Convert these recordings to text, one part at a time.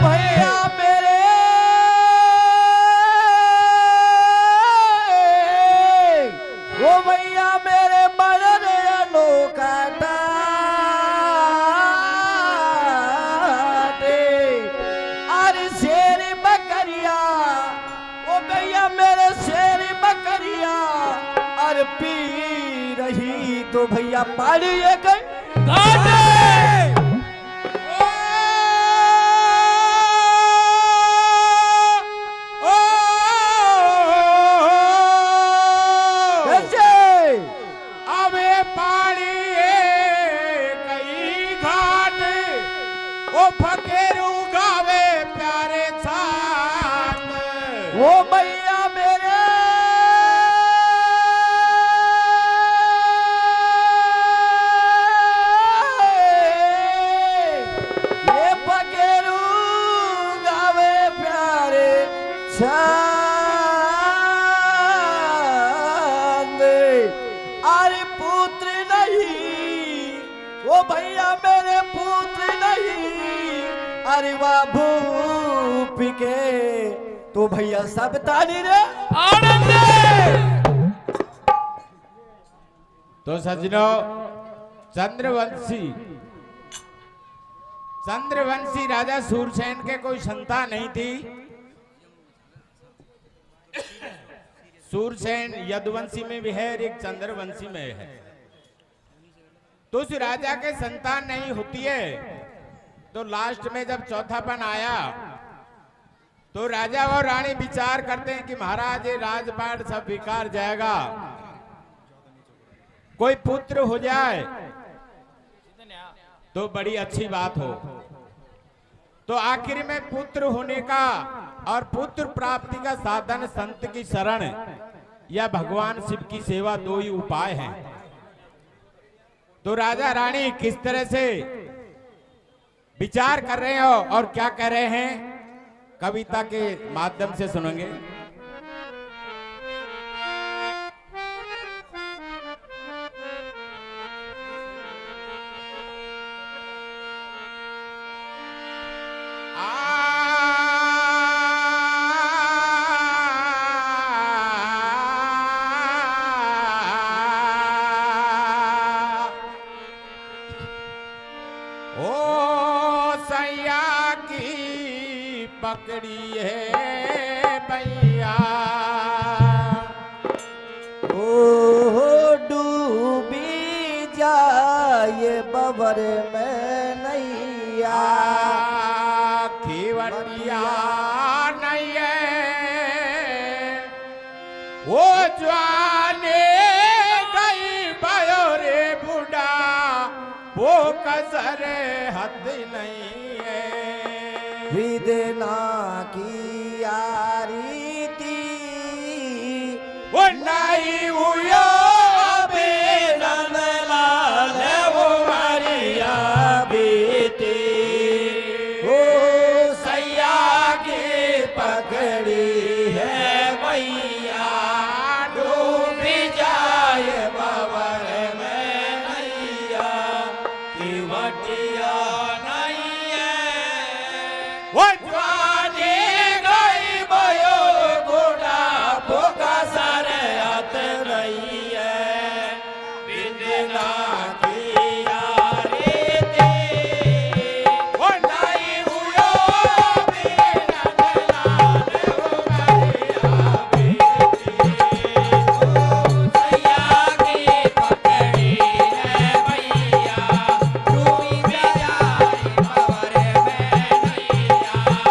भैया मेरे ओ भैया मेरे बड़े अनोखा टाटे अरे शेर बकरिया ओ भैया मेरे शेर बकरिया अरे पी रही तो भैया पानी एक घाटे फकीरू गावे प्यारे साथ वो भैया मेरे ये फकीरू गावे प्यारे चांद अरे पुत्र नहीं वो भैया मेरे पुत्र नहीं अरे बाबू पिके तो भैया सब ताली रे आनंद। तो सज्जनों चंद्रवंशी राजा सूरसेन के कोई संतान नहीं थी। सूरसेन यदुवंशी में भी है और एक चंद्रवंशी में है। तो उस राजा के संतान नहीं होती है तो लास्ट में जब चौथापन आया तो राजा और रानी विचार करते हैं कि महाराज ये राजपाट सब बेकार जाएगा, कोई पुत्र हो जाए तो बड़ी अच्छी बात हो। तो आखिर में पुत्र होने का और पुत्र प्राप्ति का साधन संत की शरण या भगवान शिव की सेवा दो ही उपाय हैं। तो राजा रानी किस तरह से विचार कर रहे हो और क्या कह रहे हैं कविता के माध्यम से सुनेंगे। पकड़ी है भैया ओ डूबी जाए बबर में नैया खीवटिया नहीं है वो जाने गई भयो रे बुढ़ा वो कसर हद नहीं है। विदना की यारी थी वो नहीं हुआ बेलन लाल वो मारिया बेटी ओ सैया की पकड़ी है भैया डूबी जाए बाबर में नैया की मटिया नहीं है वो जाने गई भयो घोड़ा भूखा सारे हाथ नहीं है बिना की यारी थी वो नहीं हुआ बिना लाल वो मारिया बेटी सैया की पकड़ी है भैया डूबी जाए बाबर में नैया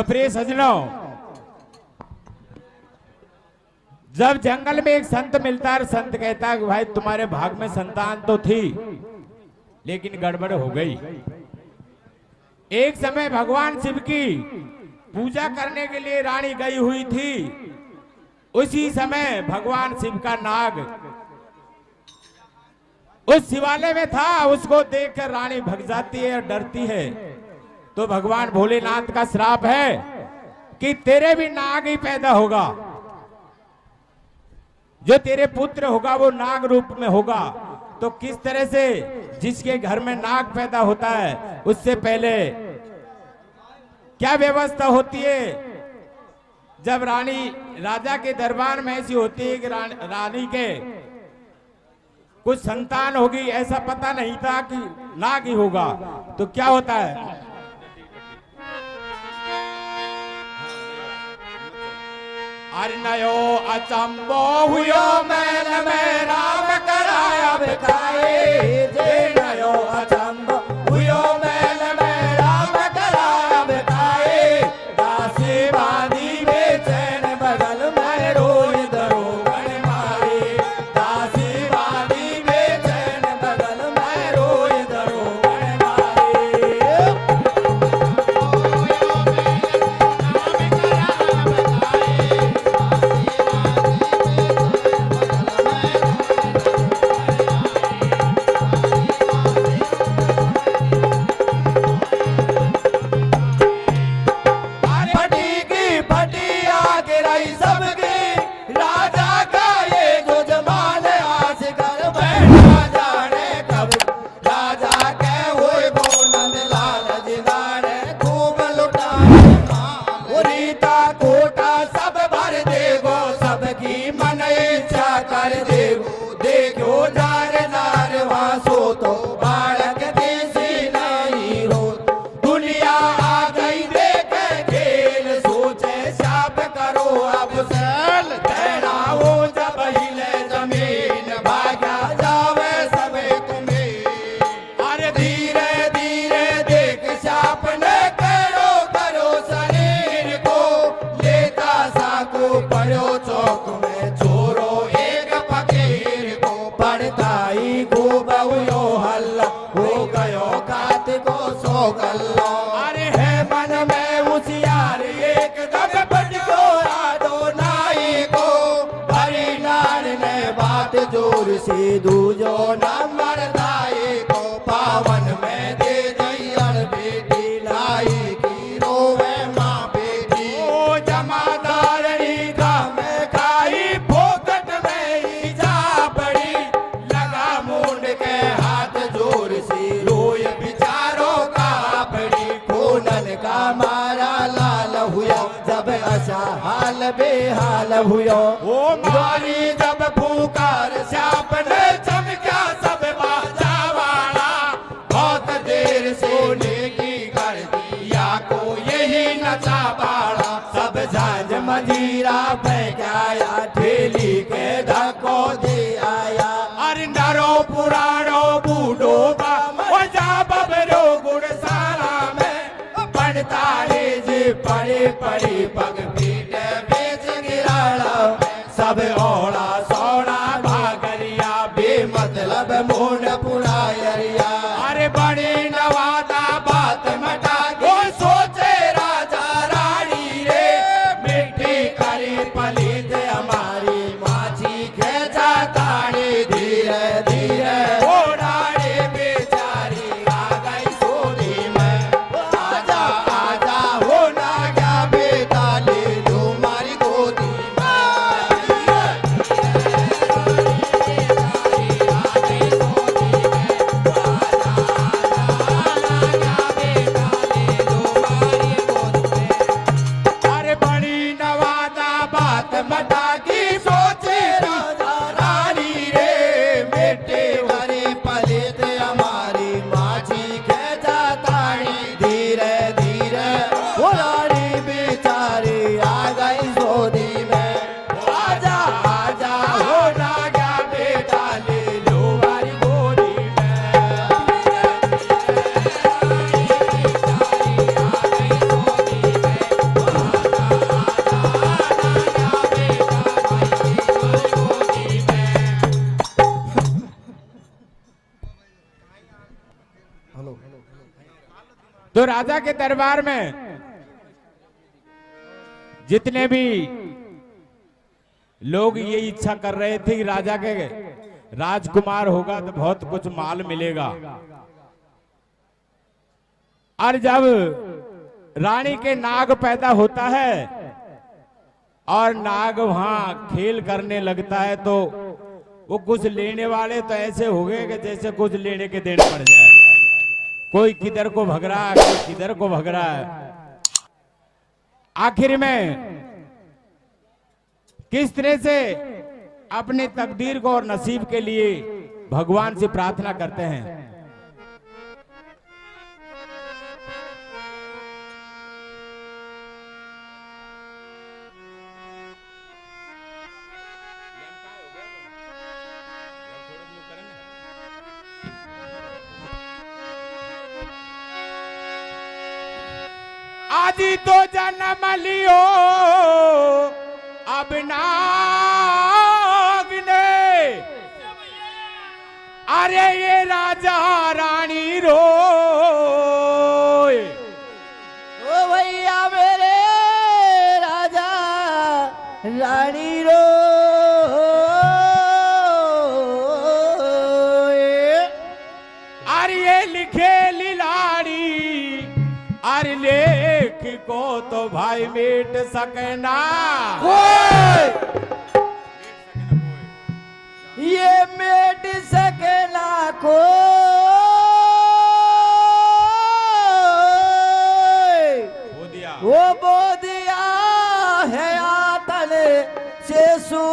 प्रिय सजनों, जब जंगल में एक संत मिलता है, संत कहता है कि भाई तुम्हारे भाग में संतान तो थी लेकिन गड़बड़ हो गई। एक समय भगवान शिव की पूजा करने के लिए रानी गई हुई थी। उसी समय भगवान शिव का नाग उस शिवालय में था। उसको देखकर रानी भग जाती है और डरती है। तो भगवान भोलेनाथ का श्राप है कि तेरे भी नाग ही पैदा होगा, जो तेरे पुत्र होगा वो नाग रूप में होगा। तो किस तरह से जिसके घर में नाग पैदा होता है उससे पहले क्या व्यवस्था होती है। जब रानी राजा के दरबार में ऐसी होती है कि रानी के कुछ संतान होगी, ऐसा पता नहीं था कि नाग ही होगा। तो क्या होता है, नयो अचंबो हुयो मैल में राम कराया बिकाए। जे नयो अचंबो हुयो मैल में राम कराया बिकाए। दासी बांधी बेचैन बगल में रोई दरोगन मारे। दासी बांधी बेचैन बगल में रोई दरोगन मारे। अरे है मन में होशियार एकदम बच गोरा दो नाई को। भरी नार ने बात जोर से दूजो नंबर दाई को। पावन में दे दैयर बेटी लाई की रोवे माँ बेटी। ओ जमादारनी का में खाई फोकट में ही जा पड़ी। लगा मुंड के हाथ जोर से रोय बिचारों का पड़ी। खूनन का मारा लाल हुआ जब ऐसा हाल बेहाल हुआ। ओ मारी जब पुकार श्याप ने चमका सब बाजा वाला। बहुत देर सोने की कर दिया को यही नचा पाड़ा। सब झांझ मजीरा फेंक आया ठेली के धक्को दे आया। अरे नरो पुराणो बूढ़ो जा बबरो गुड़साला में। पड़ताले जे पड़े पड़े पग पीट बेच गिराड़ा। सब ओड़ा सोड़ा भागरिया बेमतलब मोड़ पुरायरिया। अरे बड़ी नवादा बात मटा को सोचे राजा रानी रे। मिट्टी करी पलित हमारी माछी खेचा ताड़ी। धीरे धीरे ओढ़ाड़े बेचारी आ गई सोनी में। आजा आजा हो ना गया बेटा ले लो मारी गोदी में। अरे बड़ी नवादा बात मटा की सोचे राजा रानी रे। बेटे भरे पलित हमारी माछी खेचा ताड़ी। धीरे धीरे वो रानी बेचारी आ गई गोदी में। आजा आजा हो ना गया बेटा ले लो मारी गोदी में। राजा के दरबार में जितने भी लोग ये इच्छा कर रहे थे कि राजा के राजकुमार होगा तो बहुत कुछ माल मिलेगा, और जब रानी के नाग पैदा होता है और नाग वहां खेल करने लगता है तो वो कुछ लेने वाले तो ऐसे हो गए कि जैसे कुछ लेने के देने पड़ जाए। कोई किधर को भग रहा है, कोई किधर को भग रहा है। आखिर में किस तरह से अपने तकदीर को और नसीब के लिए भगवान से प्रार्थना करते हैं। आदि तो जन्म लियो अब नाग ने, अरे ये राजा रानी रोए। ओ भैया मेरे राजा रानी रोए। अरे ये लिखे लिलाड़ी, अरे लेख को तो भाई मिट सकना ये मिट सकना को वो बो दिया है आतन से सूने।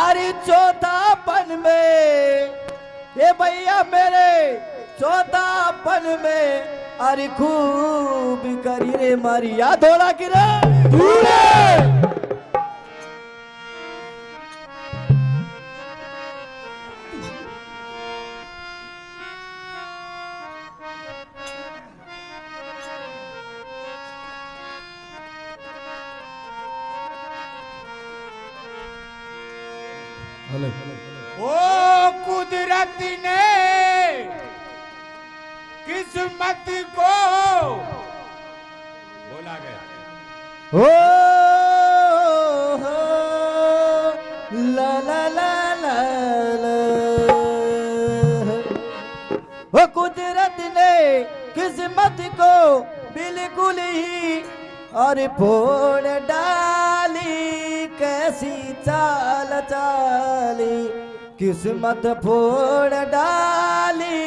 अरे चौथापन में ये भैया मेरे चौथापन में अरे खूब करी रे मारिया धोला गिरे धूले। ओ कुदरत ने किस्मत को बोला गया। ओ ला ला ला ला ला। वो कुदरत ने किस्मत को बिल्कुल ही और फोड़ डाली, कैसी चाल चाली किस्मत फोड़ डाली,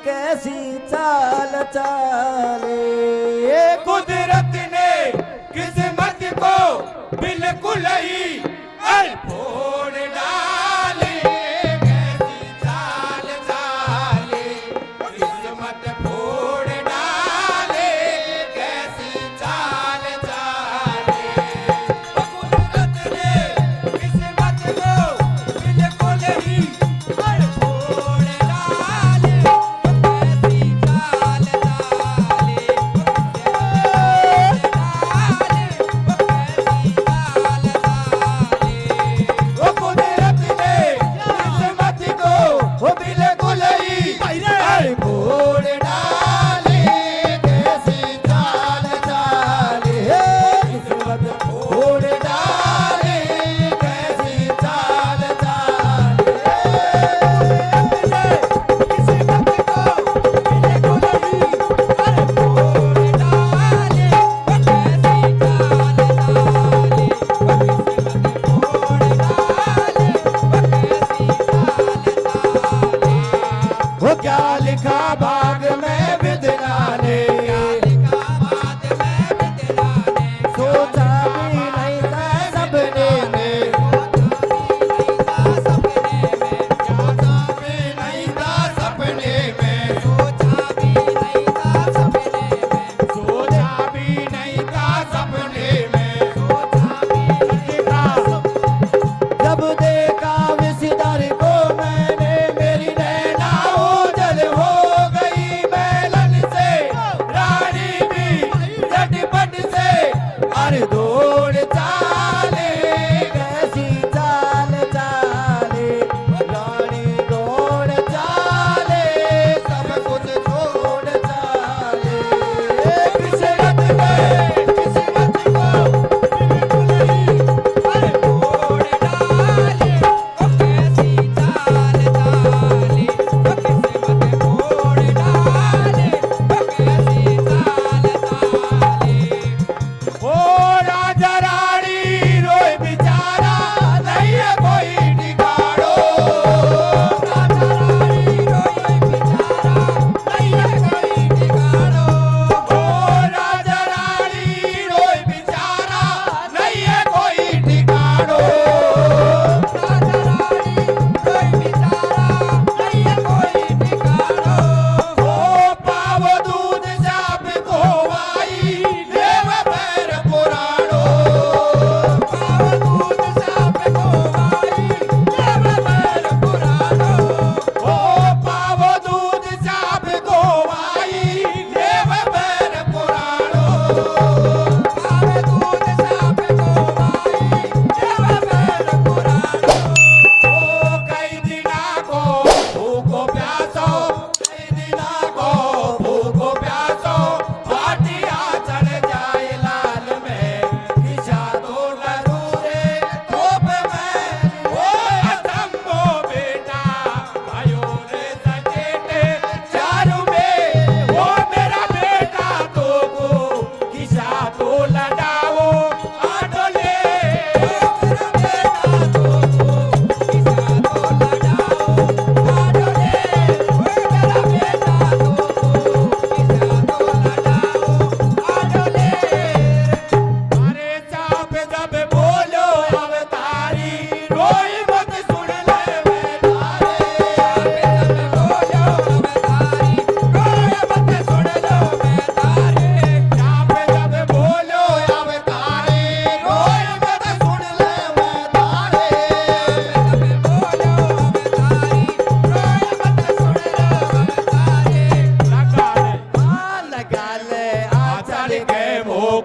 कैसी चाल चाली। कुदरत ने किस्मत को बिल्कुल ही फोड़ डाली, कैसी चाल चाली किस्मत फोड़ डाली, कैसी चाल चाली। कुदरत ने किस्मत को बिल्कुल ही फोड़ डाली, कैसी चाल चाली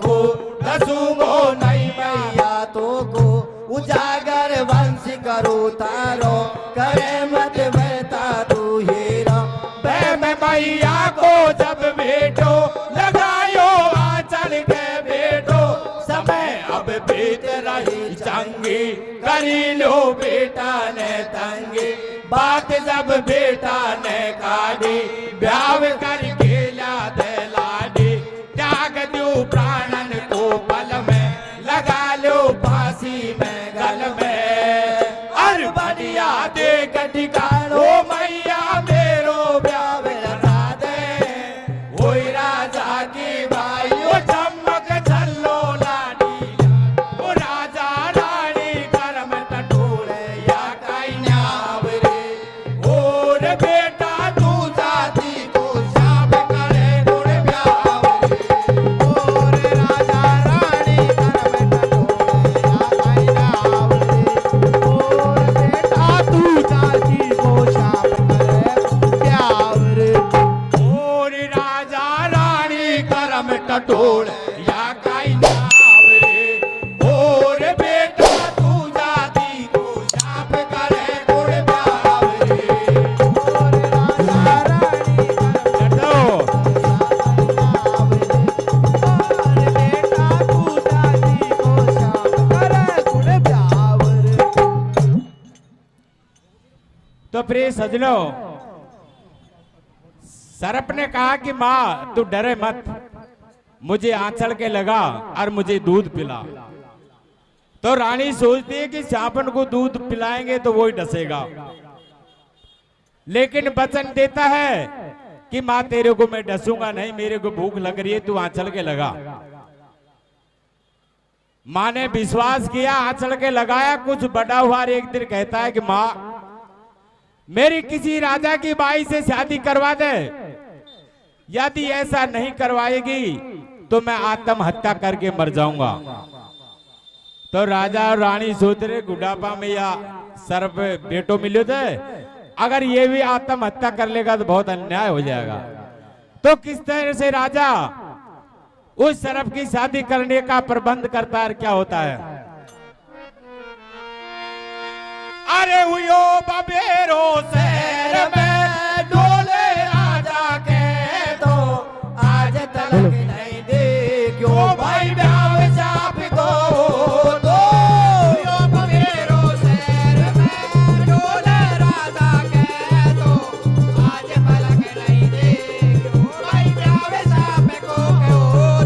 को दसूंगो नहीं मैया तो को उजागर वंश करो तारो करे मत बता तू हीरा मैं मैया को जब बेटो लगायो आंचल के बेटो समय अब बीत रही चंगी करी लो बेटा ने तंगी बात जब बेटा ने काढ़ी ब्याह कर गेला दे लाडी त्याग दो प्राणन को पल में लगा लो फांसी में गल में अर बढ़िया दे कटिकालो मैया मेरो ब्याह लगा दे ओई राजा की भाई ओ चमक चलो लाडी ओ राजा रानी करम टटोले या काई रे और बेटा तू जाती को शाप करे गुण ब्याह और राजा रानी करम टटोले या काई और बेटा तू चाची को शाप करे प्यार और राजा रानी करम टटोल या काई नाव रे और बेटा तू जाती को शाप करे गुण ब्याह रे और राजा रानी करम और बेटा तू चाची को शाप करे गुण प्यार तो प्रिय सजनों सरप ने कहा कि माँ तू डरे मत मुझे आंचल के लगा और मुझे दूध पिला तो रानी सोचती है कि चापन को दूध पिलाएंगे तो वो ही डसेगा लेकिन वचन देता है कि माँ तेरे को मैं डसूंगा नहीं मेरे को भूख लग रही है तू आंचल के लगा माँ ने विश्वास किया आंचल के लगाया कुछ बड़ा हुआ और एक दिन कहता है कि माँ मेरी किसी राजा की बाई से शादी करवा दे यदि ऐसा नहीं करवाएगी तो मैं आत्महत्या करके मर जाऊंगा तो राजा और रानी सोच रहे बुढ़ापा में या सर्प बेटो मिले थे अगर ये भी आत्महत्या कर लेगा तो बहुत अन्याय हो जाएगा तो किस तरह से राजा उस सर्प की शादी करने का प्रबंध करता है क्या होता है अरे हुयो बबेरो शहर में डोले राजा के तो आज तलक नहीं देखो भाई ब्याह चाप को तो यो बबेरो शहर में डोले राजा के तो आज तलक नहीं देखो भाई ब्याह चाप को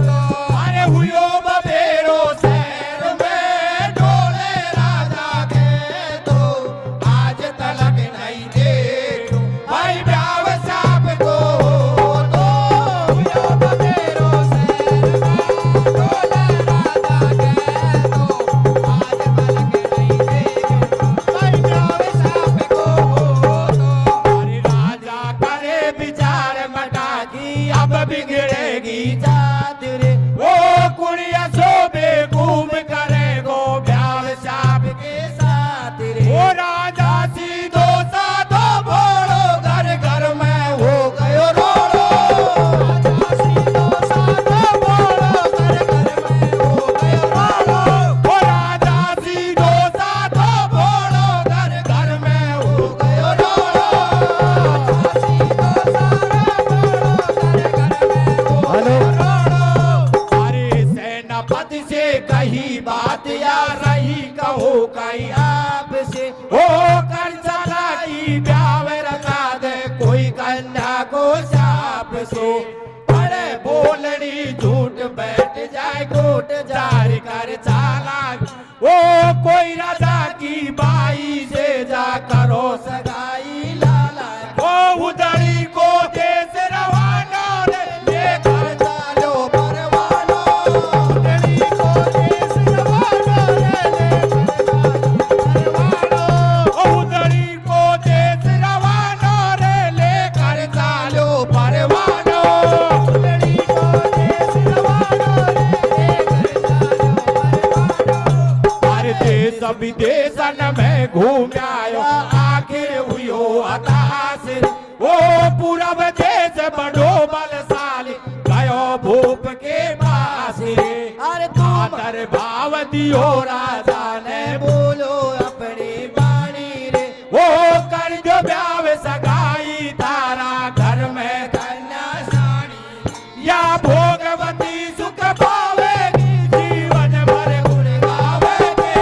तो अरे हुयो बबेरो शहर में डोले राजा के तो आज तलक नहीं देखो भाई ब्याह चाप को तो यो बबेरो शहर में डोले राजा के तो आज तलक नहीं देखो भाई ब्याह चाप को तो अरे राजा करे विचार मटा की अब बिगड़ेगी जात रे वो कुड़िया शोभे घूम करेगो ब्याह चाप के साथ रे वो राजा सीधो साधो भोड़ो घर घर में हो गयो रोड़ो राजा सीधो साधो बोलो घर घर में हो गयो रोलो वो राजा सीधो साधो भोड़ो घर घर में हो गयो रोड़ो राजा सीधो साधो बोलो घर घर में हो गयो रोलो अरे सेनापति से कही बात या रही कहो कही आपसे ओ कर चला की ब्याह रखा दे कोई कन्या को साप से अरे बोलनी झूठ बैठ जाए घूट जारी कर चाला ओ कोई राजा की बाई से जा करो सगाई लाला ओ उदड़ी को देश रवाना रे लेकर चालो परवानो उदड़ी को देश रवाना रे लेकर परवानो ओ उदड़ी को देश रवाना रे लेकर चालो परवानो उदड़ी को देश रवानो रे लेकर चालो परवानो हर देश विदेशन में घूम आयो आखिर हुयो हताश वो पूरब देश बड़ो बलशाली गयो भूप के पास सिरे अरे आदर भाव दियो राजा ने बोलो अपनी बाणी रे वो कर जो ब्याह सगाई तारा घर में कन्या साणी या भोगवती सुख पावेगी जीवन भर गुण गावेगी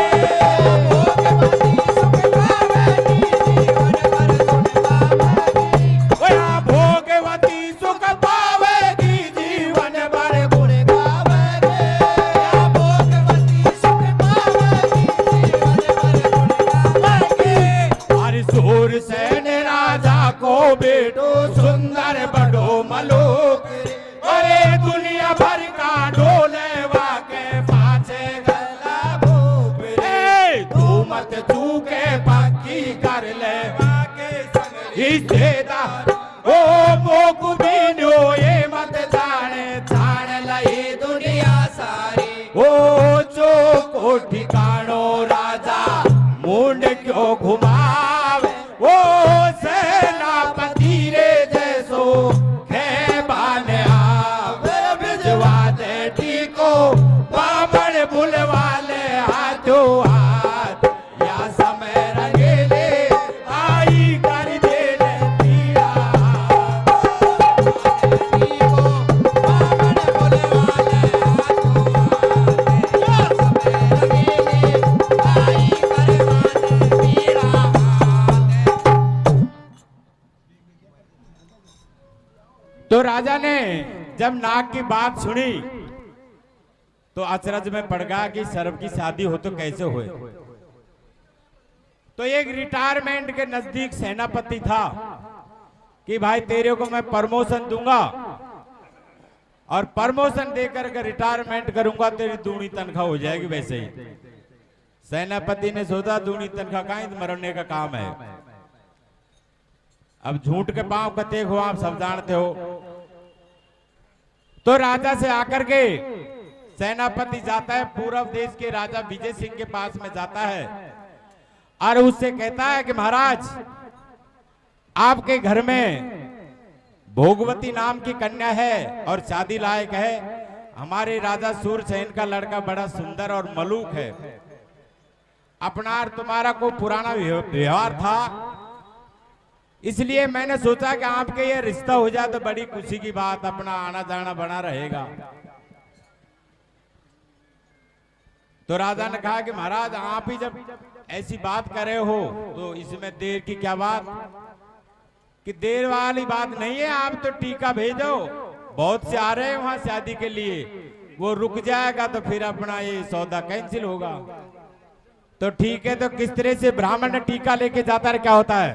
भोगवती सुख पावेगी जीवन भर गुण गावेगी ओ या भोगवती सुख पावेगी जीवन भर गुण गावेगी या भोगवती सुख पावेगी जीवन भर गुण गावेगी हरि सूर सेन राजा को बेटो सुंदर बड़ो मलोक अरे दुनिया भर का डोले वाके पाछे गला भूप रे तू मत चूके पक्की कर ले वाके संग हिस्सेदार ओ मोकु बीनो ये मत जाने जान लई दुनिया सारी ओ जो को ठिकानो राजा मुंड क्यों घुमावे ओ सेनापति रे जैसो खेबान आवे भिजवा दे टीको बामण बुलवा ले हाथों हाथ या समय रंगेले आई कर दे ले पीड़ा बामण बुलवा ले हाथों हाथ या समय रंगेले आई करवाने पीड़ा तो राजा ने जब नाग की बात सुनी तो अचरज में पड़ गया कि सर्व की शादी हो तो कैसे हुए। तो एक रिटायरमेंट के नजदीक सेनापति था कि भाई तेरे को मैं प्रमोशन दूंगा और प्रमोशन देकर के रिटायरमेंट करूंगा तेरी दूनी तनख्वाह हो जाएगी। वैसे ही सेनापति ने सोचा दूनी तनख्वाह कहां मरने का काम है। अब झूठ के पांव कते हो आप सब जानते हो। तो राजा से आकर के सेनापति जाता है, पूर्व देश के राजा विजय सिंह के पास में जाता है और उससे कहता है कि महाराज आपके घर में भोगवती नाम की कन्या है और शादी लायक है। हमारे राजा सूरसेन का लड़का बड़ा सुंदर और मलूक है। अपना और तुम्हारा को पुराना व्यवहार था, इसलिए मैंने सोचा कि आपके ये रिश्ता हो जाए तो बड़ी खुशी की बात, अपना आना जाना बना रहेगा। तो राजा ने कहा कि महाराज आप ही जब ऐसी बात कर रहे हो तो इसमें देर की क्या बात, कि देर वाली बात नहीं है। आप तो टीका भेजो, बहुत से आ रहे हैं वहां शादी के लिए, वो रुक जाएगा तो फिर अपना ये सौदा कैंसिल होगा। तो ठीक है, तो किस तरह से ब्राह्मण टीका लेके जाता है क्या होता है।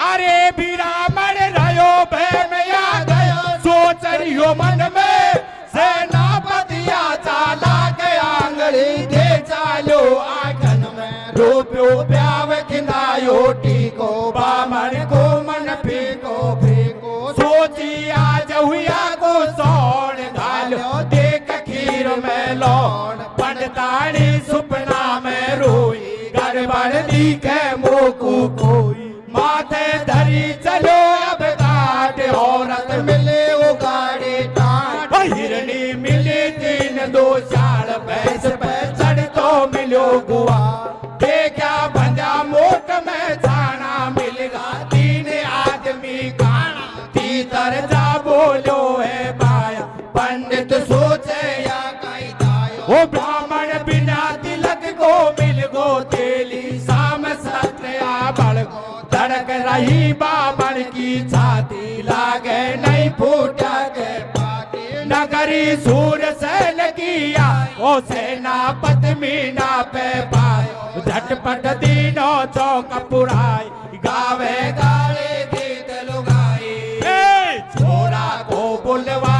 अरे ब्राह्मण रहो भय में आ गयो, सोच रहियो मन में सेनापति चाला के आंगली दे चालो आंगन में रोप्यो प्याव खिंदायो टीको बामण को मन फीको फीको सोची आज हुआ को सोन घालो देख खीर में लौट पंडतानी सुपना में रोई गड़बड़ दिखे मोकू कोई माथे धरी चलो अब घाट औरत मिले वो गाड़ी टाट हिरनी मिली तीन दो चार भैंस पे चढ़ तो मिलो गुआ देखा भंजा मोट में जाना मिलेगा तीन आदमी गाना तीतर जा बोलो है बाया पंडित सोचे या कई दायो वो ब्राह्मण बिना तिलक को मिल गो तेली शाम सत्या बड़ धड़क रही बामण की छाती लागे नहीं फूटा के पाती नगरी सूरसेन किया ओ सेनापति मीना पे पायो झटपट दिनों चौक पुराई गावे गाले गीत लुगाई छोरा को बुलवा